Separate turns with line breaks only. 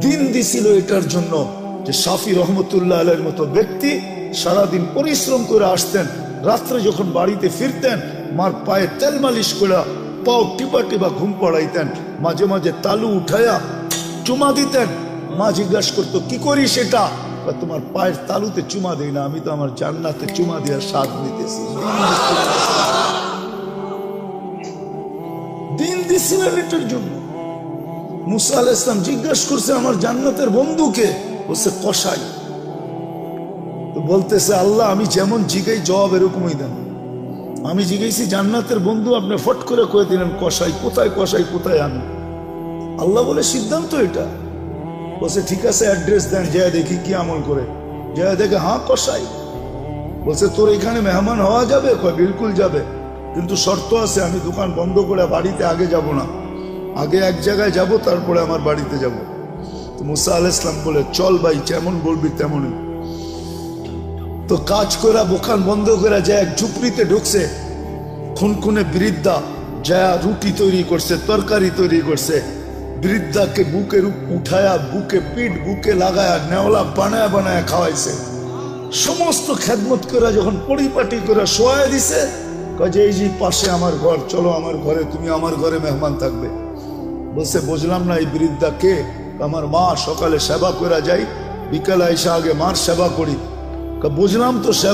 দিন দিছিল এটার জন্য যে শাফি রহমতুল্লাহ আলাইহির মতো ব্যক্তি সারাদিন পরিশ্রম করে আসতেন, রাত্রে যখন বাড়িতে ফিরতেন মার পায়ে তেল মালিশ করে পাও টিপা টিপা ঘুম পড়াইতেন, মাঝে মাঝে তালু উঠায়া চুমা দিতেন। মা জিজ্ঞাসা করতো কি করি সেটা? তোমার পায়ের তালুতে চুমা দেই না, আমি তো আমার জান্নাতে চুমা দেওয়ার স্বাদ নিতেছি। দিন দিছিলেন এটার জন্য। মুসা আলাইহিস সালাম জিজ্ঞাসা করছে আমার জান্নাতের বন্ধুকে, বলছে কসাই। তো বলতেছে আল্লাহ আমি যেমন জিগাই জবাব এরকমই দেন। আমি জিজ্ঞেসি জান্নাতের বন্ধু, আপনি ফট করে কয়ে দিলেন কসাই। কোথায় কসাই, কোথায় আমি? আল্লাহ বলে সিদ্ধান্ত এটা। বলছে ঠিক আছে অ্যাড্রেস দেন, যায় দেখি কি আমল করে। যায় দেখে হ্যাঁ কসাই। বলছে তোর এখানে মেহমান হওয়া যাবে? কয় বিলকুল যাবে, কিন্তু শর্ত আছে, আমি দোকান বন্ধ করে বাড়িতে আগে যাব না, আগে এক জায়গায় যাব তারপরে আমার বাড়িতে যাব। তো মুসা আলাইহিস সালাম বলে চল ভাই, যেমন বলবি তেমনই। তো কাজ করে দোকান বন্ধ করে যায় এক ঝুপড়িতে ঢুকছে। খুনখুনে বৃদ্ধা যায় রুটি তৈরি করছে, তরকারি তৈরি করছে। বৃদ্ধাকে বুকে উঠায়া বুকে পিঠ বুকে লাগায়া নেওলা বানায় বানায় খাওয়াইছে। সমস্ত খেদমত করে যখন পরিপাটি করে শোয়া দিছে, কাজে এই যে পাশে আমার ঘর, চলো আমার ঘরে, তুমি আমার ঘরে মেহমান থাকবে। বলছে বুঝলাম না এই বৃদ্ধা কে? আমার মা, সকালে সেবা করে যাই, বিকালে এসে আগে মার সেবা করি। বুঝলাম তো সেবা